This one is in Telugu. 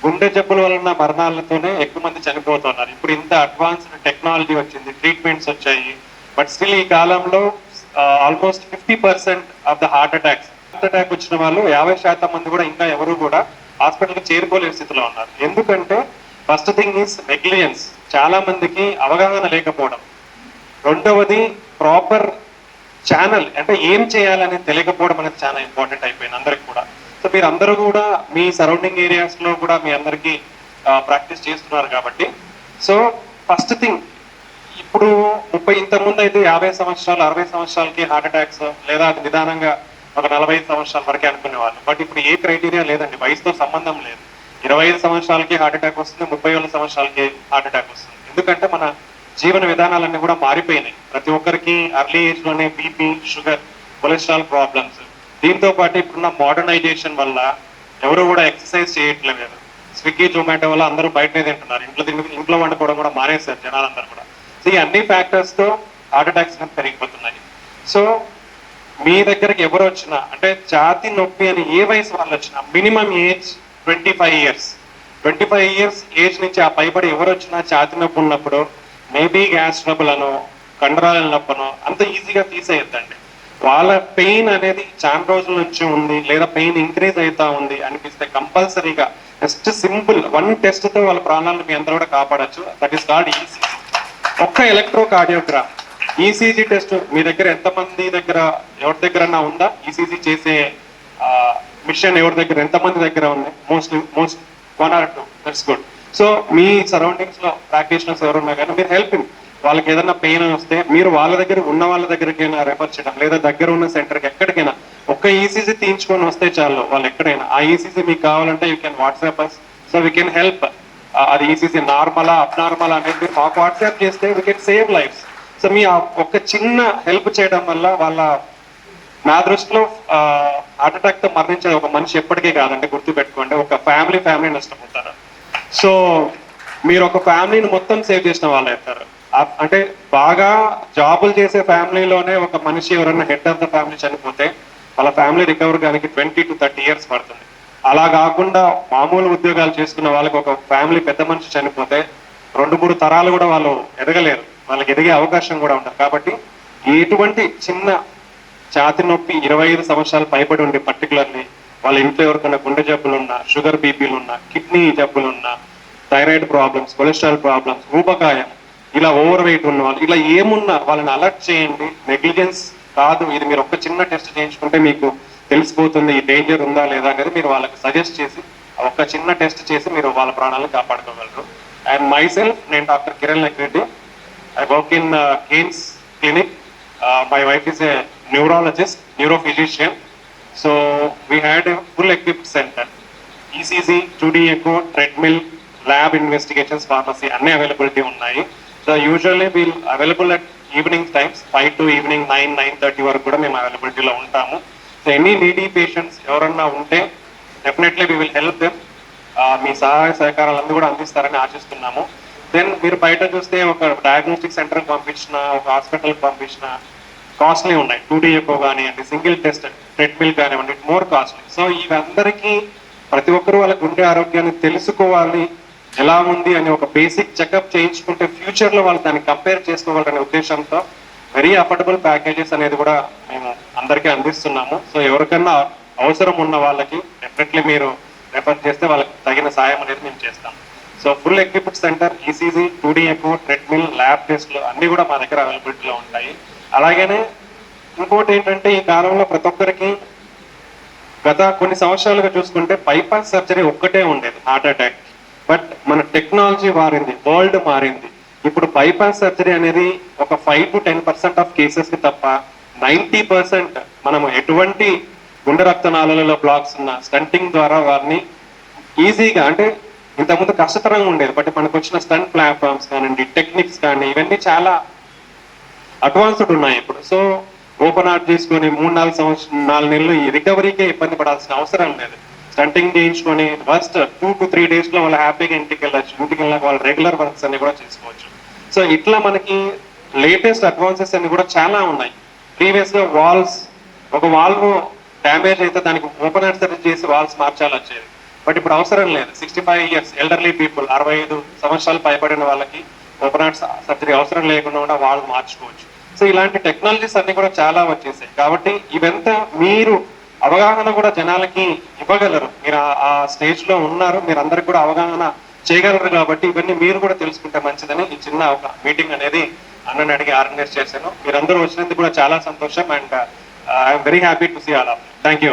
గుండె జబ్బుల వలన మరణాలతోనే ఎక్కువ మంది చనిపోతున్నారు. ఇప్పుడు ఇంత అడ్వాన్స్డ్ టెక్నాలజీ వచ్చింది, ట్రీట్మెంట్స్ వచ్చాయి, బట్ స్టిల్ ఈ కాలంలో almost 50% of the heart attack వచ్చిన వాళ్ళు 50% మంది కూడా ఇంకా ఎవరు కూడా హాస్పిటల్కి చేరుకోలేని స్థితిలో ఉన్నారు. ఎందుకంటే ఫస్ట్ థింగ్ ఈస్ నెగ్లిజెన్స్, చాలా మందికి అవగాహన లేకపోవడం. రెండవది ప్రాపర్ ఛానల్, అంటే ఏం చేయాలనేది తెలియకపోవడం అనేది చాలా ఇంపార్టెంట్ అయిపోయింది అందరికి కూడా. సో మీరు అందరూ కూడా మీ సరౌండింగ్ ఏరియాస్ లో కూడా మీ అందరికీ ప్రాక్టీస్ చేస్తున్నారు కాబట్టి, సో ఫస్ట్ థింగ్ ఇప్పుడు ఇంతకుముందు అయితే 50 సంవత్సరాలు 60 సంవత్సరాలకి హార్ట్ అటాక్స్, లేదా అది నిదానంగా ఒక 45 సంవత్సరాల వరకే అనుకునేవాళ్ళు. బట్ ఇప్పుడు ఏ క్రైటీరియా లేదండి, వయసుతో సంబంధం లేదు. 25 సంవత్సరాలకి హార్ట్ అటాక్ వస్తుంది, 31 సంవత్సరాలకి హార్ట్ అటాక్ వస్తుంది. ఎందుకంటే మన జీవన విధానాలన్నీ కూడా మారిపోయినాయి. ప్రతి ఒక్కరికి అర్లీ ఏజ్ లోనే బీపీ, షుగర్, కొలెస్ట్రాల్ ప్రాబ్లమ్స్. దీంతో పాటు ఇప్పుడున్న మోడర్నైజేషన్ వల్ల ఎవరు కూడా ఎక్సర్సైజ్ చేయట్లేదు. స్విగ్గీ, జొమాటో వల్ల అందరూ బయటనే తింటున్నారు, ఇంట్లో వండుకోవడం కూడా మానేశారు జనాలందరూ కూడా. సో ఈ అన్ని ఫ్యాక్టర్స్ తో హార్ట్ అటాక్స్ పెరిగిపోతున్నాయి. సో మీ దగ్గరికి ఎవరు వచ్చినా, అంటే ఛాతీ నొప్పి అని ఏ వయసు వాళ్ళు వచ్చినా, minimum age 25 years, 25 years age నుంచి ఆ పైబడి ఎవరు వచ్చినా ఛాతీ నొప్పి ఉన్నప్పుడు మేబీ గ్యాస్ ట్రబుల్ అనో కండరాల నొప్పనో అంత ఈజీగా తీసేయద్దండి. వాళ్ళ పెయిన్ అనేది చాలా రోజుల నుంచి ఉంది, లేదా పెయిన్ ఇంక్రీజ్ అవుతా ఉంది అనిపిస్తే కంపల్సరీగా జస్ట్ సింపుల్ 1 టెస్ట్ తో వాళ్ళ ప్రాణాలను మీ అందరూ కూడా కాపాడచ్చు. That is called ECG. ఒక్క ఎలక్ట్రోకార్డియోగ్రామ్ ఈసీజీ టెస్ట్ మీ దగ్గర ఎంతమంది దగ్గర, ఎవరి దగ్గర ఉందా? ఈసీజీ చేసే మిషన్ ఎవరి దగ్గర, ఎంతమంది దగ్గర ఉంది? Most 1 or 2. That's good. So me surroundings లో ప్రాక్టీషనర్స్ ఎవరున్నా కానీ మీరు హెల్ప్, వాళ్ళకి ఏదైనా పెయిన్ వస్తే మీరు వాళ్ళ దగ్గర ఉన్న వాళ్ళ దగ్గరికైనా రెఫర్ చేయడం, లేదా దగ్గర ఉన్న సెంటర్కి ఎక్కడికైనా ఒక్క ఈసీజీ తీయించుకొని వస్తే చాలు. వాళ్ళు ఎక్కడైనా ఆ ఈసీజీ మీకు కావాలంటే you can WhatsApp us, so we can help. అది ఈసీజీ నార్మలా అబ్నార్మలా అనేది మాకు వాట్సాప్ చేస్తే we can save lives. So మీ ఒక చిన్న హెల్ప్ చేయడం వల్ల వాళ్ళ, నా దృష్టిలో హార్ట్ అటాక్ తో మరణించే ఒక మనిషి ఎప్పటికీ కాదండి, గుర్తు పెట్టుకోండి. ఒక ఫ్యామిలీ నష్టపోతారు. సో మీరు ఒక ఫ్యామిలీని మొత్తం సేవ్ చేసిన వాళ్ళు అవుతారు. అంటే బాగా జాబులు చేసే ఫ్యామిలీలోనే ఒక మనిషి ఎవరైనా హెడ్ ఆఫ్ ద ఫ్యామిలీ చనిపోతే వాళ్ళ ఫ్యామిలీ రికవర్ కానికి 20 to 30 years పడుతుంది. అలా కాకుండా మామూలు ఉద్యోగాలు చేసుకున్న వాళ్ళకి ఒక ఫ్యామిలీ పెద్ద మనిషి చనిపోతే 2-3 తరాలు కూడా వాళ్ళు ఎదగలేరు, వాళ్ళకి ఎదిగే అవకాశం కూడా ఉండదు. కాబట్టి ఎటువంటి చిన్న ఛాతి నొప్పి 25 సంవత్సరాలు పైబడి ఉండి, పర్టికులర్లీ వాళ్ళ ఇంట్లో ఎవరికైనా గుండె జబ్బులున్నా, షుగర్ బీపీలు ఉన్నా, కిడ్నీ జబ్బులున్నా, థైరాయిడ్ ప్రాబ్లమ్స్, కొలెస్ట్రాల్ ప్రాబ్లమ్స్, ఊబకాయం, ఇలా ఓవర్ వెయిట్ ఉన్న వాళ్ళు, ఇలా ఏమున్నా వాళ్ళని అలర్ట్ చేయండి. నెగ్లిజెన్స్ కాదు ఇది. మీరు ఒక చిన్న టెస్ట్ చేయించుకుంటే మీకు తెలిసిపోతుంది ఈ డేంజర్ ఉందా లేదా అనేది. మీరు వాళ్ళకి సజెస్ట్ చేసి ఒక చిన్న టెస్ట్ చేసి మీరు వాళ్ళ ప్రాణాలను కాపాడుకోగలరు. అండ్ మై సెల్ఫ్, నేను doctor Kiran Reddy. I work in Keynes Clinic. My wife is a neurologist, neurophysician. So we had a full equipped center. ECG, 2D echo, treadmill, lab investigations, pharmacy, అన్ని అవైలబిలిటీ ఉన్నాయి. So usually we'll available at evening times 5 to evening 9-9:30 వరకు కూడా మేము అవైలబిలిటీలో ఉంటాము. సో ఎనీ నీడీ పేషెంట్స్ ఎవరన్నా ఉంటే definitely we will help them. మీ సహాయ సహకారాలన్నీ కూడా అందిస్తారని ఆశిస్తున్నాము. దెన్ మీరు బయట చూస్తే ఒక డయాగ్నోస్టిక్ సెంటర్కి పంపించిన, ఒక హాస్పిటల్కి పంపించిన కాస్ట్లీ ఉన్నాయి. 2D ఎకో కానివ్వండి, సింగిల్ టెస్ట్ ట్రెడ్మిల్ కానివ్వండి, మోర్ కాస్ట్లీ. సో ఇవందరికీ ప్రతి ఒక్కరూ వాళ్ళ గుండె ఆరోగ్యాన్ని తెలుసుకోవాలి, ఎలా ఉంది అని ఒక బేసిక్ చెకప్ చేయించుకుంటే ఫ్యూచర్ లో వాళ్ళు దాన్ని కంపేర్ చేసుకోవాలనే ఉద్దేశంతో వెరీ అఫోర్డబుల్ ప్యాకేజెస్ అనేది కూడా మేము అందరికీ అందిస్తున్నాము. సో ఎవరికన్నా అవసరం ఉన్న వాళ్ళకి డెఫినెట్లీ మీరు రెఫర్ చేస్తే వాళ్ళకి తగిన సాయం అనేది మేము చేస్తాం. So full equipped centre, ECG, 2D echo, treadmill, lab టెస్ట్లు అన్ని కూడా మా దగ్గర అవైలబిలిటీలో ఉంటాయి. అలాగనే ఇంకోటి ఏంటంటే ఈ కాలంలో ప్రతి ఒక్కరికి గత కొన్ని సంవత్సరాలుగా చూసుకుంటే బైపాస్ సర్జరీ ఒక్కటే ఉండేది హార్ట్ అటాక్. బట్ మన టెక్నాలజీ మారింది, వరల్డ్ మారింది. ఇప్పుడు బైపాస్ సర్జరీ అనేది ఒక 5 to 10% ఆఫ్ కేసెస్ కి తప్ప 90% మనము ఎటువంటి గుండె రక్తనాళాలలో బ్లాక్స్ ఉన్న స్టంటింగ్ ద్వారా వారిని ఈజీగా, అంటే ఇంతకుముందు కష్టతరంగా ఉండేది, బట్ మనకు వచ్చిన స్టంట్ ప్లాట్ఫామ్స్ కానివ్వండి, టెక్నిక్స్ కానీ ఇవన్నీ చాలా అడ్వాన్స్డ్ ఉన్నాయి ఇప్పుడు. సో ఓపెన్ హార్ట్ చేసుకొని 3-4 నెలలు ఈ రికవరీకే ఇబ్బంది పడాల్సిన అవసరం లేదు. స్టంటింగ్ చేయించుకొని ఫస్ట్ 2 to 3 days లో వాళ్ళు హ్యాపీగా ఇంటికి వెళ్ళచ్చు. ఇంటికి వెళ్ళాక వాళ్ళు రెగ్యులర్ వర్క్స్ అన్ని కూడా చేసుకోవచ్చు. సో ఇట్లా మనకి లేటెస్ట్ అడ్వాన్సెస్ అన్ని కూడా చాలా ఉన్నాయి. ప్రీవియస్ గా వాల్స్, ఒక వాల్వ్ డ్యామేజ్ అయితే దానికి ఓపెన్ హార్ట్ సర్జరీ చేసి వాల్స్ మార్చాలి వచ్చేది. బట్ ఇప్పుడు అవసరం లేదు. 65 ఇయర్స్ ఎల్డర్లీ పీపుల్, 65 సంవత్సరాలు పైబడిన వాళ్ళకి ఓపెన్ హార్ట్ సర్జరీ అవసరం లేకుండా కూడా వాళ్ళు మార్చుకోవచ్చు. సో ఇలాంటి టెక్నాలజీస్ అన్ని కూడా చాలా వచ్చేసాయి. కాబట్టి ఇవంతా మీరు అవగాహన కూడా జనాలకి ఇవ్వగలరు. మీరు ఆ స్టేజ్ లో ఉన్నారు, మీరు అందరికి కూడా అవగాహన చేయగలరు. కాబట్టి ఇవన్నీ మీరు కూడా తెలుసుకుంటే మంచిదని ఈ చిన్న ఒక మీటింగ్ అనేది అన్నని అడిగి ఆర్గనైజ్ చేశాను. మీరందరూ వచ్చినందుకు కూడా చాలా సంతోషం. And I'm very happy to see all of. Thank you.